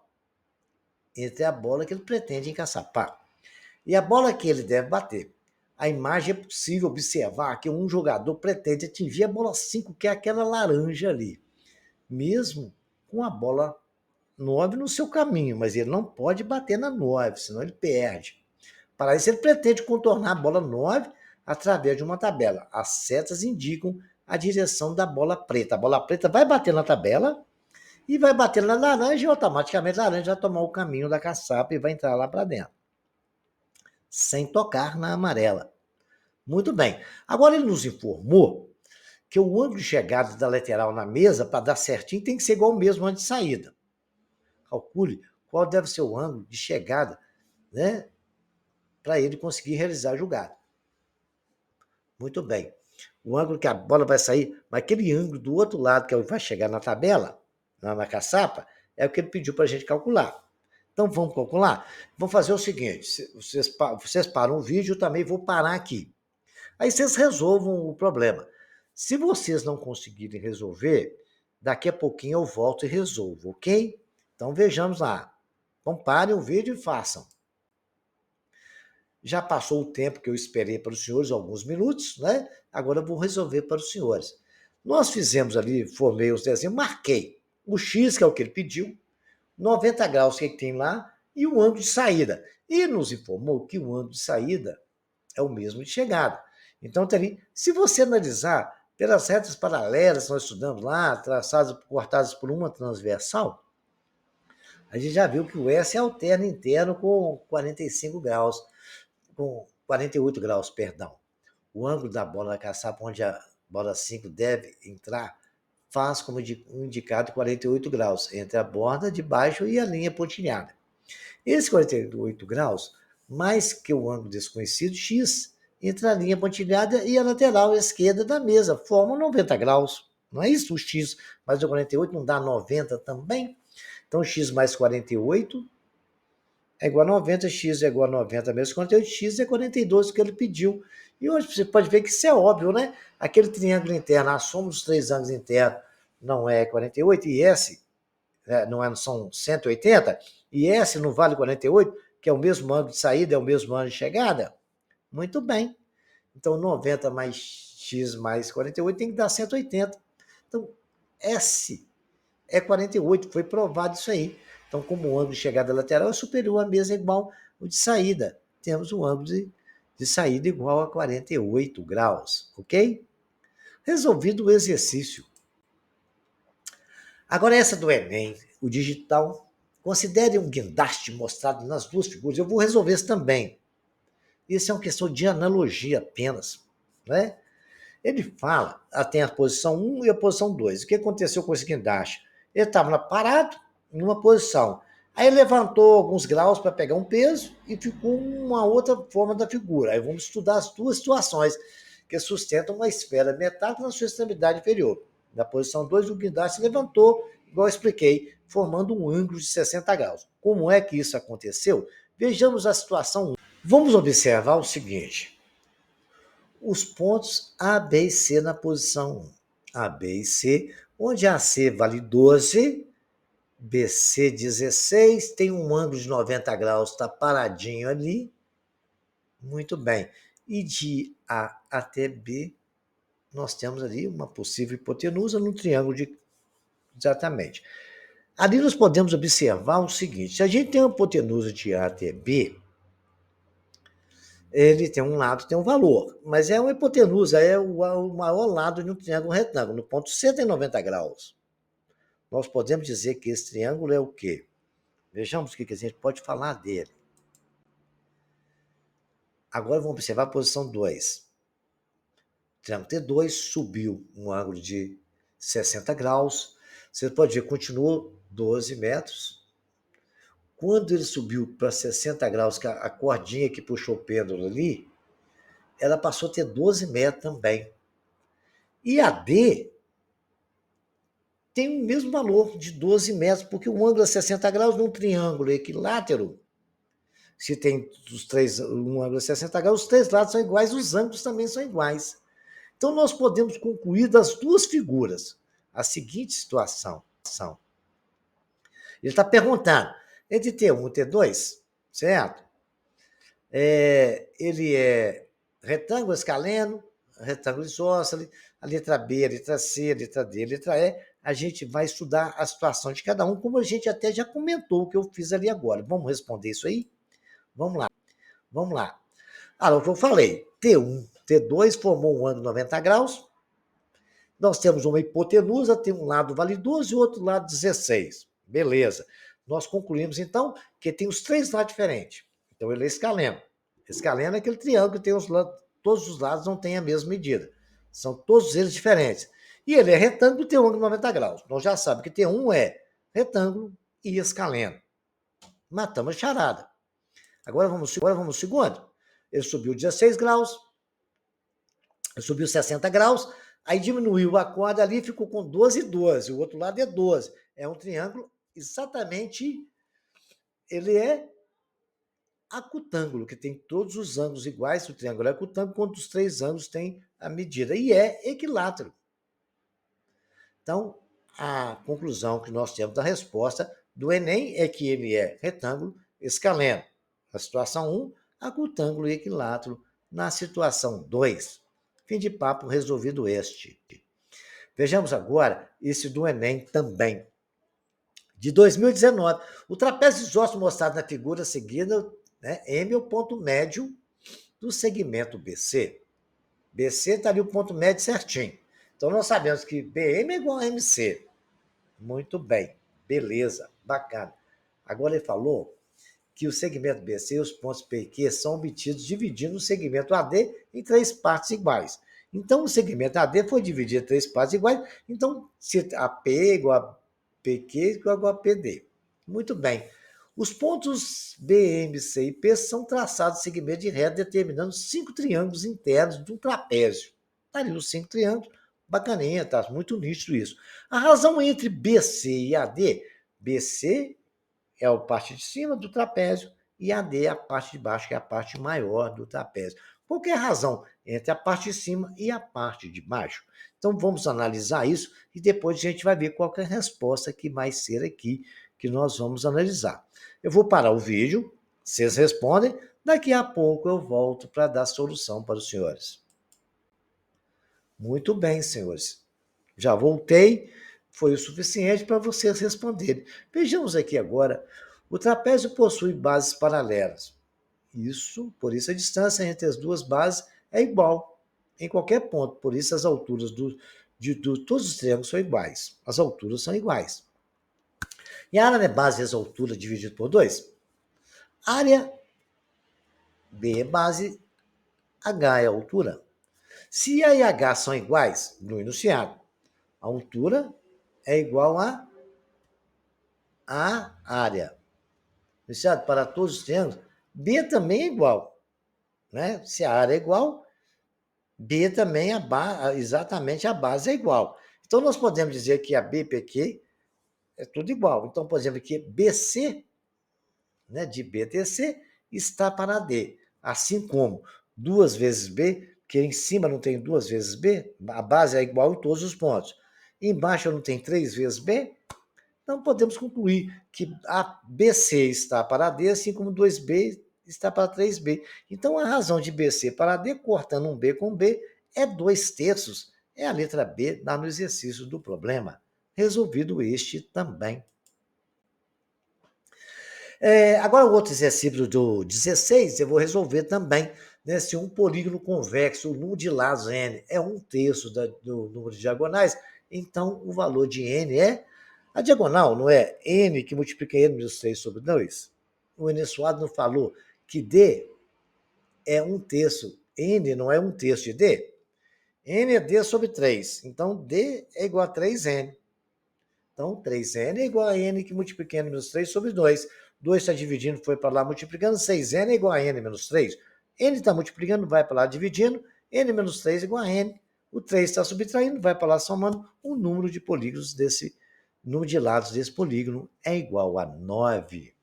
Entre a bola que ele pretende encaçapar e a bola que ele deve bater. A imagem é possível observar que um jogador pretende atingir a bola 5, que é aquela laranja ali, mesmo com a bola 9 no seu caminho, mas ele não pode bater na 9, senão ele perde. Para isso, ele pretende contornar a bola 9 através de uma tabela. As setas indicam a direção da bola preta. A bola preta vai bater na tabela e vai bater na laranja e automaticamente a laranja vai tomar o caminho da caçapa e vai entrar lá para dentro, sem tocar na amarela. Muito bem. Agora ele nos informou que o ângulo de chegada da lateral na mesa, para dar certinho, tem que ser igual ao mesmo ângulo de saída. Calcule qual deve ser o ângulo de chegada, né, para ele conseguir realizar a jogada. Muito bem. O ângulo que a bola vai sair, mas aquele ângulo do outro lado, que vai chegar na tabela, na caçapa, é o que ele pediu para a gente calcular. Então, vamos calcular? Vamos fazer o seguinte, vocês param o vídeo, eu também vou parar aqui. Aí vocês resolvam o problema. Se vocês não conseguirem resolver, daqui a pouquinho eu volto e resolvo, ok? Então, vejamos lá. Então, parem o vídeo e façam. Já passou o tempo que eu esperei para os senhores, alguns minutos, né? Agora eu vou resolver para os senhores. Nós fizemos ali, formei os desenhos, marquei o X, que é o que ele pediu, 90 graus que tem lá, e o ângulo de saída. E nos informou que o ângulo de saída é o mesmo de chegada. Então, se você analisar pelas retas paralelas que nós estudamos lá, traçadas, cortadas por uma transversal, a gente já viu que o S alterna interno com 45 graus, com 48 graus, perdão. O ângulo da bola da caçapa, onde a bola 5 deve entrar, faz como indicado 48 graus, entre a borda de baixo e a linha pontilhada. Esse 48 graus, mais que o ângulo desconhecido, X, entre a linha pontilhada e a lateral esquerda da mesa, forma 90 graus. Não é isso? O X mais o 48 não dá 90 também? Então, X mais 48 é igual a 90, X é igual a 90 menos 48, X é 42, que ele pediu. E hoje você pode ver que isso é óbvio, né? Aquele triângulo interno, a soma dos três ângulos internos não é 48, e S não são 180, e S não vale 48, que é o mesmo ângulo de saída, é o mesmo ângulo de chegada? Muito bem. Então, 90 mais x mais 48 tem que dar 180. Então, S é 48, foi provado isso aí. Então, como o ângulo de chegada lateral é superior à mesa igual ao de saída, temos um ângulo de saída igual a 48 graus, ok? Resolvido o exercício. Agora essa do Enem, o digital, considere um guindaste mostrado nas duas figuras. Eu vou resolver isso também. Isso é uma questão de analogia apenas, né? Ele fala, tem a posição 1 e a posição 2. O que aconteceu com esse guindaste? Ele estava parado em uma posição. Aí ele levantou alguns graus para pegar um peso e ficou uma outra forma da figura. Aí vamos estudar as duas situações que sustentam uma esfera metálica na sua extremidade inferior. Na posição 2, o guindaste se levantou, igual eu expliquei, formando um ângulo de 60 graus. Como é que isso aconteceu? Vejamos a situação 1. Vamos observar o seguinte: os pontos A, B e C na posição 1. A, B e C, onde AC vale 12, BC 16, tem um ângulo de 90 graus, está paradinho ali. Muito bem. E de A até B, nós temos ali uma possível hipotenusa no triângulo de... Exatamente. Ali nós podemos observar o seguinte: se a gente tem uma hipotenusa de A até B, ele tem um lado, tem um valor, mas é uma hipotenusa, é o maior lado de um triângulo retângulo. No ponto C tem 90 graus. Nós podemos dizer que esse triângulo é o quê? Vejamos o que a gente pode falar dele. Agora vamos observar a posição 2. O triângulo T2 subiu um ângulo de 60 graus. Você pode ver, continuou 12 metros. Quando ele subiu para 60 graus, que a cordinha que puxou o pêndulo ali, ela passou a ter 12 metros também. E a D tem o mesmo valor de 12 metros, porque o ângulo é 60 graus num triângulo equilátero. Se tem um ângulo de 60 graus, os três lados são iguais, os ângulos também são iguais. Então, nós podemos concluir das duas figuras a seguinte situação. Ele está perguntando, entre T1 e T2, certo? Ele é retângulo escaleno, retângulo isósceles, a letra B, a letra C, a letra D, a letra E. A gente vai estudar a situação de cada um, como a gente até já comentou o que eu fiz ali agora. Vamos responder isso aí? Vamos lá. O que eu falei, T1, T2 formou um ângulo de 90 graus. Nós temos uma hipotenusa, tem um lado vale 12 e o outro lado 16. Beleza. Nós concluímos, então, que tem os três lados diferentes. Então, ele é escaleno. Escaleno é aquele triângulo que tem todos os lados não têm a mesma medida. São todos eles diferentes. E ele é retângulo e tem um ângulo de 90 graus. Nós já sabemos que T1 é retângulo e escaleno. Matamos a charada. Agora vamos ao segundo. Ele subiu 16 graus, subiu 60 graus, aí diminuiu a corda ali, ficou com 12 e 12. O outro lado é 12. É um triângulo exatamente... Ele é acutângulo, que tem todos os ângulos iguais. O triângulo é acutângulo, quando os três ângulos têm a medida. E é equilátero. Então, a conclusão que nós temos da resposta do Enem é que ele é retângulo escaleno. Na situação 1, acutângulo e equilátero. Na situação 2, fim de papo, resolvido este. Vejamos agora esse do Enem também, de 2019. O trapézio isósceles mostrado na figura seguida, né, M é o ponto médio do segmento BC. BC está ali o ponto médio certinho. Então, nós sabemos que BM é igual a MC. Muito bem, beleza, bacana. Agora ele falou que o segmento BC e os pontos P e Q são obtidos dividindo o segmento AD em três partes iguais. Então, o segmento AD foi dividido em três partes iguais. Então, se AP é igual a PQ igual a PD. Muito bem. Os pontos B, M, C e P são traçados em segmento de reta, determinando 5 triângulos internos de um trapézio. Está ali os 5 triângulos. Bacaninha, está muito nítido isso. A razão entre BC e AD, BC é a parte de cima do trapézio e AD é a parte de baixo, que é a parte maior do trapézio. Qual que é a razão entre a parte de cima e a parte de baixo? Então, vamos analisar isso e depois a gente vai ver qual que é a resposta que vai ser aqui, que nós vamos analisar. Eu vou parar o vídeo, vocês respondem, daqui a pouco eu volto para dar solução para os senhores. Muito bem, senhores. Já voltei, foi o suficiente para vocês responderem. Vejamos aqui agora. O trapézio possui bases paralelas. Por isso a distância entre as duas bases é igual em qualquer ponto. Por isso as alturas de todos os triângulos são iguais. As alturas são iguais. E a área é base vezes altura dividido por 2. Área B é base, H é a altura. Se A e H são iguais no enunciado, a altura é igual a área. Enunciado para todos os triângulos, B também é igual. Né? Se a área é igual, B também, exatamente a base é igual. Então, nós podemos dizer que a BPQ é tudo igual. Então, por exemplo, aqui BC, né, de BTC, está para D. Assim como 2 vezes B, porque em cima não tem 2 vezes B, a base é igual em todos os pontos. Embaixo não tem 3 vezes B, então podemos concluir que a BC está para D, assim como 2B está para 3B. Então a razão de BC para D, cortando um B com B, é 2/3. É a letra B lá no exercício do problema. Resolvido este também. Agora o outro exercício do 16, eu vou resolver também. Né, se um polígono convexo, o número de lados n é 1/3 do número de diagonais, então o valor de n é a diagonal, não é n que multiplica n menos 3 sobre 2? O enunciado não falou que d é 1/3, n não é 1/3 de d? N é d sobre 3, então d é igual a 3n. Então, 3n é igual a n que multiplica n menos 3 sobre 2. 2 está dividindo, foi para lá multiplicando, 6n é igual a n menos 3. N está multiplicando, vai para lá dividindo, n menos 3 é igual a n. O 3 está subtraindo, vai para lá somando. O número de polígonos número de lados desse polígono é igual a 9.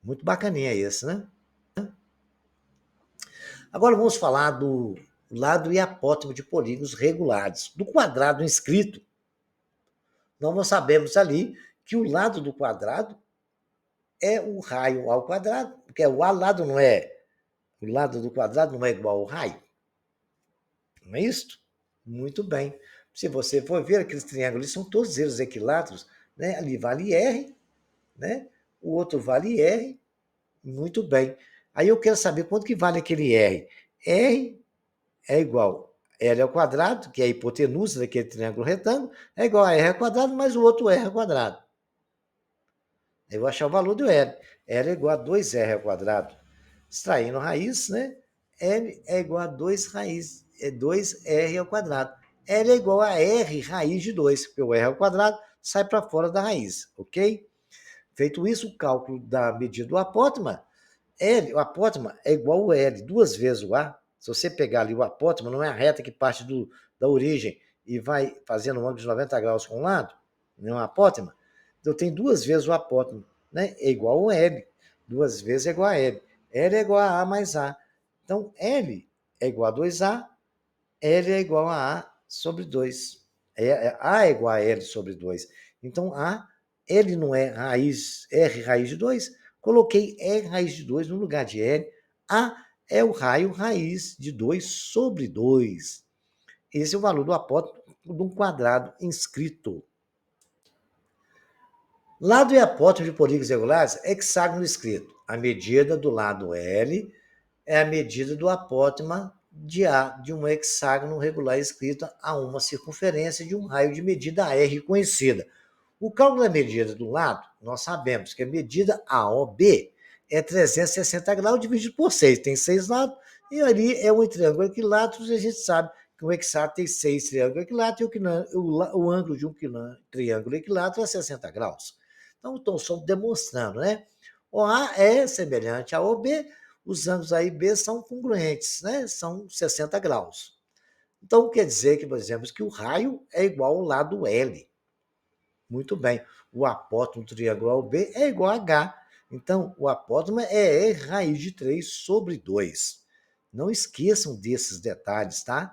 Muito bacaninha esse, né? Agora vamos falar do lado e apótimo de polígonos regulares. Do quadrado inscrito, nós sabemos ali que o lado do quadrado é o raio ao quadrado, porque o lado não é, o lado do quadrado não é igual ao raio. Não é isso? Muito bem. Se você for ver aqueles triângulos, são todos eles equiláteros, né? Ali vale R, né? O outro vale R, muito bem. Aí eu quero saber quanto que vale aquele R. R é igual a L ao quadrado, que é a hipotenusa daquele triângulo retângulo, é igual a R ao quadrado mais o outro R ao quadrado. Eu vou achar o valor do L. L é igual a 2R ao quadrado. Extraindo raiz, né? L é igual a 2R ao quadrado. L é igual a R raiz de 2, porque o R ao quadrado sai para fora da raiz, ok? Feito isso, o cálculo da medida do apótema, o apótema é igual ao L, 2 vezes o A. Se você pegar ali o apótema, não é a reta que parte da origem e vai fazendo um ângulo de 90 graus com um lado, não é um apótema. Então tem 2 vezes o apótema, né? É igual ao L. 2 vezes é igual a L. L é igual a A mais A. Então, L é igual a 2A, L é igual a A sobre 2. A é igual a L sobre 2. Então, L não é raiz, R raiz de 2, coloquei R raiz de 2 no lugar de L. A é o raio raiz de 2 sobre 2. Esse é o valor do apótimo de um quadrado inscrito. Lado e apótimo de polígonos regulares, hexágono escrito. A medida do lado L é a medida do apótema de um hexágono regular escrito a uma circunferência de um raio de medida R conhecida. O cálculo da medida do lado, nós sabemos que a medida AOB é 360 graus dividido por 6. Tem 6 lados, e ali é um triângulo equilátero, e a gente sabe que o hexágono tem 6 triângulos equiláteros, e o ângulo de um triângulo equilátero é 60 graus. Então, estou só demonstrando, né? O A é semelhante ao B, os ângulos A e B são congruentes, né? São 60 graus. Então, quer dizer que, por exemplo, que o raio é igual ao lado L. Muito bem. O apótimo do triângulo OB é igual a H. Então, o apótimo é R raiz de 3 sobre 2. Não esqueçam desses detalhes, tá?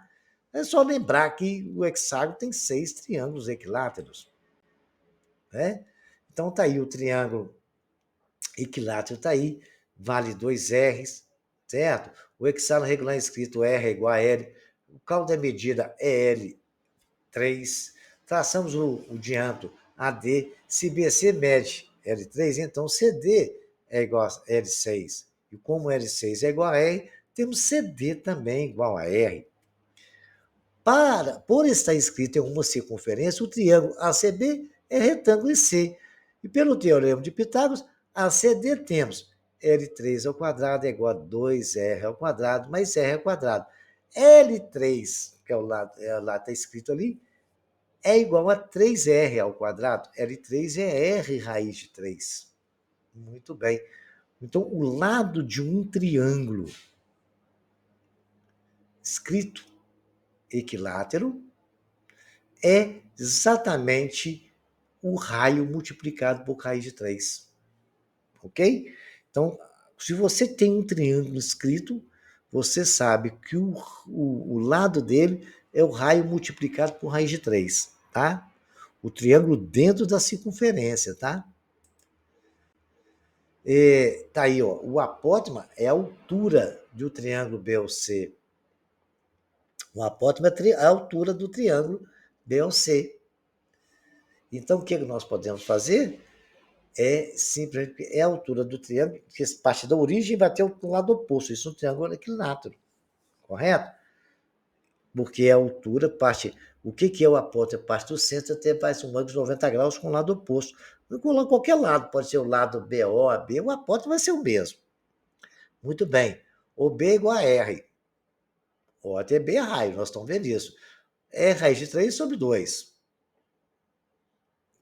É só lembrar que o hexágono tem 6 triângulos equiláteros. Né? Então, tá aí o triângulo equilátero, tá aí, vale 2 R's, certo? O hexágono regular escrito R é igual a L. o cálculo da medida é L3, traçamos o diâmetro AD, se BC mede L3, então CD é igual a L6. E como L6 é igual a R, temos CD também igual a R. Por estar escrito em uma circunferência, o triângulo ACB é retângulo IC. E pelo teorema de Pitágoras, ACD temos L3 ao quadrado é igual a 2R ao quadrado mais R ao quadrado. L3, que é o lado está escrito ali, é igual a 3R ao quadrado. L3 é R raiz de 3. Muito bem. Então, o lado de um triângulo escrito equilátero é exatamente o raio multiplicado por raiz de 3. Ok? Então, se você tem um triângulo escrito, você sabe que o lado dele é o raio multiplicado por raiz de 3, tá? O triângulo dentro da circunferência, tá? Tá aí, ó. O apótema é a altura do triângulo BOC. O apótema é a altura do triângulo BOC. Então, o que nós podemos fazer? É simplesmente a altura do triângulo, que parte da origem vai ter o lado oposto. Isso é um triângulo equilátero, correto? Porque a altura parte. O que é o apótema? Parte do centro até faz um ângulo de 90 graus com o lado oposto. Não coloca qualquer lado, pode ser o lado BO, AB, o apótema vai ser o mesmo. Muito bem. O B é igual a R. O até B é raio, nós estamos vendo isso. É raiz de 3 sobre 2.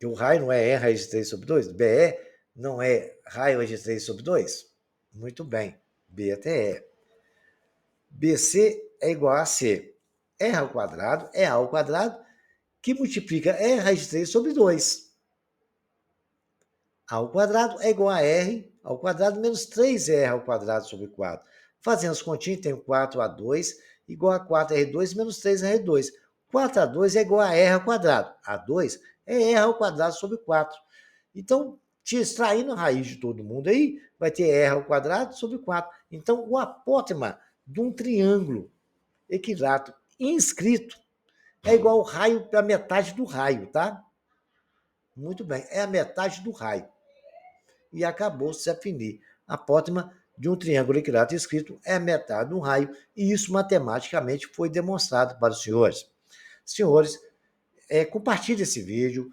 E o raio não é raiz de 3 sobre 2? BE não é raio de 3 sobre 2? Muito bem. B até E. BC é igual a C. R ao quadrado é A ao quadrado, que multiplica R raiz de 3 sobre 2. A ao quadrado é igual a R ao quadrado menos 3R ao quadrado sobre 4. Fazendo as continhas, tem 4A2 igual a 4R2 menos 3R2. 4A2 é igual a R ao quadrado. A2 é R ao quadrado sobre 4. Então, te extraindo a raiz de todo mundo aí, vai ter R ao quadrado sobre 4. Então, o apótema de um triângulo equilátero inscrito é igual ao raio para metade do raio, tá? Muito bem, é a metade do raio. E acabou se definir. A apótema de um triângulo equilátero escrito é a metade do raio, e isso matematicamente foi demonstrado para os senhores. Senhores, compartilhe esse vídeo,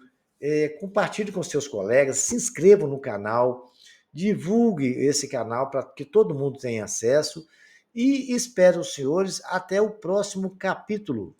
compartilhe com seus colegas, se inscrevam no canal, divulgue esse canal para que todo mundo tenha acesso, e espero os senhores até o próximo capítulo.